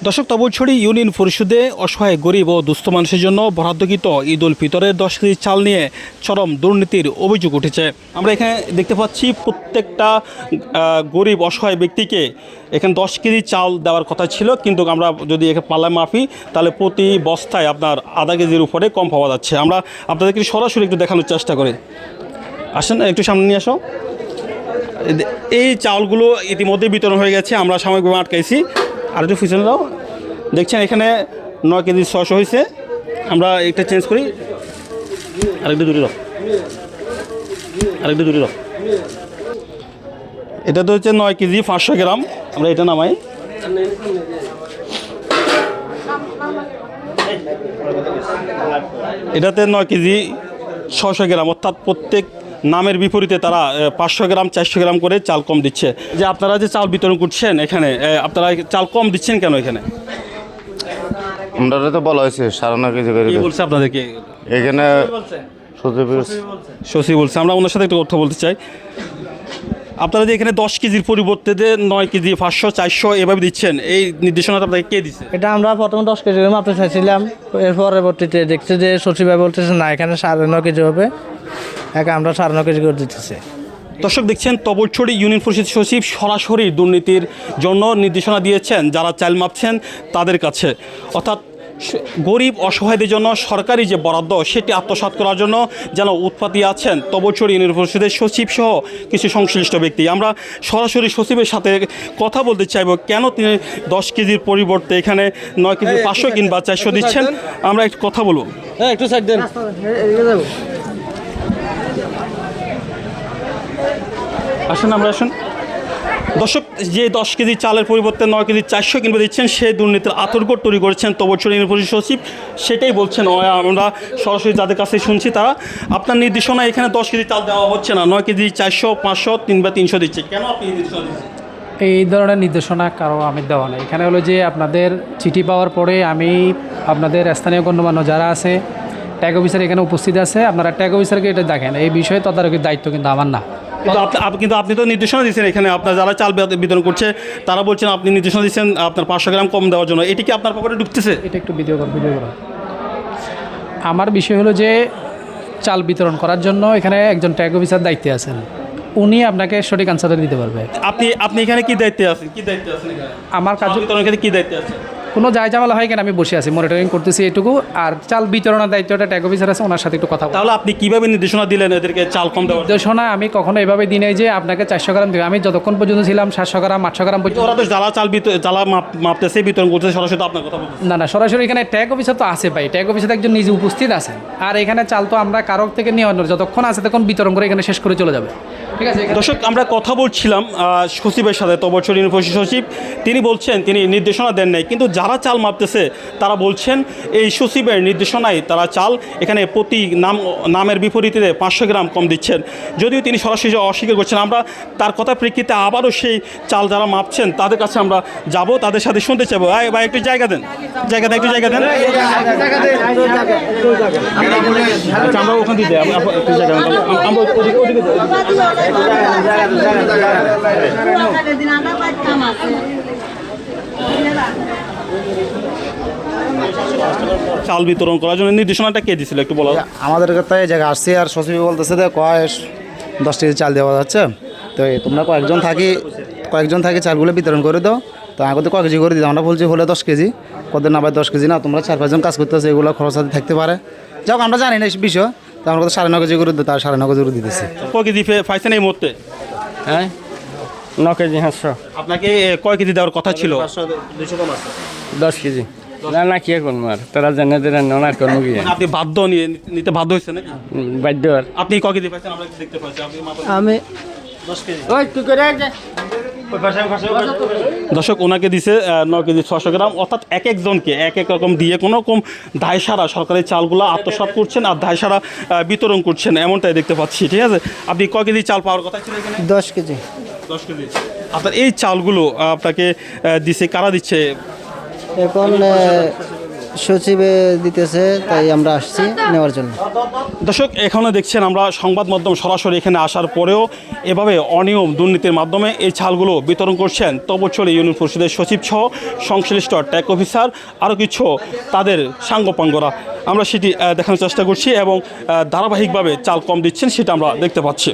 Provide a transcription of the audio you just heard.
দর্শক, তবলছড়ি ইউনিয়ন পরিষদে অসহায় গরিব ও দুস্থ মানুষের জন্য বরাদ্দকৃত ঈদ উল ফিতরের 10 কেজি চাল নিয়ে চরম দুর্নীতির অভিযোগ উঠেছে। আমরা এখানে দেখতে পাচ্ছি প্রত্যেকটা গরিব অসহায় ব্যক্তিকে এখানে 10 কেজি চাল দেওয়ার কথা ছিল, কিন্তু আমরা যদি এখানে পাল্লা মাফি তাহলে প্রতি বস্তায় আপনার আধা কেজির উপরে কম পাওয়া যাচ্ছে। আমরা আপনাদেরকে সরাসরি একটু দেখানোর চেষ্টা করি। আসেন একটু সামনে নিয়ে আসো। এই চালগুলো ইতিমধ্যে বিতরণ হয়ে গেছে, আমরা সাময়িকভাবে আটকাইছি। আর একটু পিছনে দাও। দেখছেন এখানে 9 কেজি 600 হয়েছে। আমরা একটা চেঞ্জ করি, আরেকটু দূরে রাখ, আরেকটু দূরে রাখ। এটা তো হচ্ছে 9 কেজি 500 গ্রাম। আমরা এটা নামাই। এটাতে 9 কেজি 600 গ্রাম, অর্থাৎ প্রত্যেক নামের বিপরীতে তারা 500 গ্রাম 400 গ্রাম করে চাল কম দিচ্ছে। যে আপনারা যে চাল বিতরণ করছেন এখানে, আপনারা চাল কম দিচ্ছেন কেন এখানে? আমরা তো বলা হয়েছে 9.5 কেজি করে কি বলছে আপনাদেরকে এখানে? শশী বলছে। আমরা ওনার সাথে একটু কথা বলতে চাই। আপনারা যে এখানে 10 কেজির পরিবর্তে 9 কেজি 500 400 এভাবে দিচ্ছেন, এই নির্দেশনাটা আপনাকে কে দিচ্ছে? এটা আমরা প্রথমে 10 কেজি করে মাপতে চাইছিলাম, এর পরবর্তীতে দেখছি যে সচিবাই বলতেছে না, এখানে 9.5 কেজি হবে, আমরা 9.5 কেজি করে দিতেছি। দর্শক, দেখছেন তবলছড়ি ইউনিয়ন পরিষদ সচিব সরাসরি দুর্নীতির জন্য নির্দেশনা দিয়েছেন যারা চাল মাপছেন তাদের কাছে, অর্থাৎ গরিব অসহায়দের জন্য সরকারি যে বরাদ্দ সেটি আত্মসাৎ করার জন্য যেন উৎপাতী আছেন তবলছড়ি ইউনিয়ন পরিষদের সচিব সহ কিছু সংশ্লিষ্ট ব্যক্তি। আমরা সরাসরি সচিবের সাথে কথা বলতে চাইব, কেন তিনি 10 কেজির পরিবর্তে এখানে 9 কেজি 500 কিংবা 400 দিচ্ছেন। আমরা একটু কথা বলব। একটু সাইড দেন। আসুন, আমরা আসুন। দর্শক, যে 10 কেজি চালের পরিবর্তে 9 কেজি 400 কিনবে দিচ্ছেন, সেই দুর্নীতির আতঙ্ক তৈরি করেছেন তবলছড়ি ইউনিয়ন পরিষদ সচিব। সেটাই বলছেন। আমরা সরাসরি যাদের কাছে শুনছি তারা, আপনার নির্দেশনা এখানে 10 কেজি চাল দেওয়া হচ্ছে না, 9 কেজি 400 500 কিংবা 300 দিচ্ছে, কেন আপনি নির্দেশনা দিচ্ছেন? এই ধরনের নির্দেশনা কারো আমি দেওয়া নেই। এখানে হলো যে আপনাদের চিঠি পাওয়ার পরে আমি আপনাদের স্থানীয় গণ্যমান্য যারা আছে, ট্যাগ অফিসার এখানে উপস্থিত আছে, আপনারা ট্যাগ অফিসারকে এটা দেখেন। এই বিষয়ে তদারকির দায়িত্ব কিন্তু আমার না। কিন্তু আপনি তো নির্দেশনা দিচ্ছেন এখানে, আপনার যারা চাল বিতরণ করছে তারা বলছেন আপনি নির্দেশনা দিচ্ছেন আপনার 500 গ্রাম কম দেওয়ার জন্য। এটি কি আপনার পকেটে ঢুকতেছে? এটা একটু ভিডিও করো। আমার বিষয় হলো যে চাল বিতরণ করার জন্য এখানে একজন ট্যাগ অফিসার দায়িত্বে আছেন, উনি আপনাকে সঠিক আনসার দিতে পারবে। আপনি এখানে কি দায়িত্বে আছেন? আমার কাজ বিতরণের ক্ষেত্রে কি দায়িত্বে আছেন? কোনো ঝামেলা হয় কেন, আমি বসে আছি, মনিটরিং করতেছি এটুকু। আর চাল বিতরণের দায়িত্বটা ট্যাগ অফিসার আছে, ওনার সাথে একটু কথা বলবো। তাহলে আপনি কিভাবে নির্দেশনা দিলেন এদেরকে চাল কম দেওয়ার? নির্দেশনা আমি কখনো এভাবে দিই নাই যে আপনাকে 400 গ্রাম দেবে। আমি যতক্ষণ পর্যন্ত ছিলাম 700 গ্রাম 800 গ্রাম পর্যন্ত। ওরা তো জ্বালা মাপতেছে, বিতরণ করতেছে, সরাসরি তো আপনার কথা বলছে না, সরাসরি এখানে ট্যাগ অফিসার তো আছে ভাই, ট্যাগ অফিসার একজন নিজে উপস্থিত আছেন। আর এখানে চাল তো আমরা কারো থেকে নিয়ে অন্য যতক্ষণ আছে তখন বিতরণ করে এখানে শেষ করে চলে যাবে। ঠিক আছে দর্শক, আমরা কথা বলছিলাম সচিবের সাথে, তবলছড়ি ইউনিয়ন পরিষদ সচিব। তিনি বলছেন তিনি নির্দেশনা দেন নাই, কিন্তু যারা চাল মাপতেছে তারা বলছেন এই সচিবের নির্দেশনায় তারা চাল এখানে প্রতি নামের বিপরীতে 500 গ্রাম কম দিচ্ছেন, যদিও তিনি সরাসরি অস্বীকার করছেন। আমরা তার কথা প্রেক্ষিতে আবারও সেই চাল যারা মাপছেন তাদের কাছে আমরা যাব, তাদের সাথে শুনতে চাইবো। ভাই একটু জায়গা দেন, একটু জায়গা দেন। আচ্ছা, আমরা ওখান দিয়ে একটু জায়গা দেন, আমরা ওদিকে চাল বিতরণ করার জন্য নির্দেশনাটা কে দিয়েছিল একটু বলো। আমাদের কাছে এই জায়গায় আসছি, আর সচিব বলতেছে যে 10 কেজি চাল দেওয়া যাচ্ছে, তো তোমরা কয়েকজন থাকি চালগুলো বিতরণ করে দাও। তো আগে তো কয় কেজি করে দিতাম, আমরা বলছি হলে 10 কেজি, কদের না ভাই 10 কেজি না, তোমরা 4-5 জন কাজ করতেছে, এগুলো খরচ হাতে থাকতে পারে। যাক, আমরা জানি না এই বিষয়, তো আমরা 9.5 কেজি করে দিই, তার 9.5 কেজি করে দিতেছি। কয় কেজি পাইছেন এই মুহূর্তে? হ্যাঁ, 9 কেজি 700। আপনাকে কয় কেজি দেওয়ার কথা ছিল? 10 কেজি না কি করবো, আর তারা জানে ওনার কর্ম গিয়ে আপনি নিতে বাধ্য হয়েছেন নাকি? বাধ্য। আর আপনি কয় কেজি পাইছেন আমরা দেখতে পাচ্ছি? আমি 10 কেজি। দর্শক, ওনাকে দিছে 9 কেজি 600 গ্রাম, অর্থাৎ এক একজনকে এক এক রকম দিয়ে কোনো রকম দায়সারা সরকারি চালগুলো আত্মসাৎ করছেন আর দায়সারা বিতরণ করছেন, এমনটাই দেখতে পাচ্ছি। ঠিক আছে, আপনি কয় কেজি চাল পাওয়ার কথা ছিল এখানে? 10 কেজি। 10 কেজি। আপনার এই চালগুলো আপনাকে দিছে, কারা দিচ্ছে? এখন সচিবে দিতেছে, তাই আমরা আসছি নেওয়ার জন্য। দর্শক, এখানে দেখছেন আমরা সংবাদ মাধ্যম সরাসরি এখানে আসার পরেও এভাবে অনিয়ম দুর্নীতির মাধ্যমে এই চালগুলো বিতরণ করছেন তপরচুয়ালী ইউনিয়ন পরিষদের সচিব সহ সংশ্লিষ্ট ট্যাগ অফিসার আরও কিছু তাদের সাঙ্গপাঙ্গরা। আমরা সেটি দেখানোর চেষ্টা করছি এবং ধারাবাহিকভাবে চাল কম দিচ্ছেন সেটা আমরা দেখতে পাচ্ছি।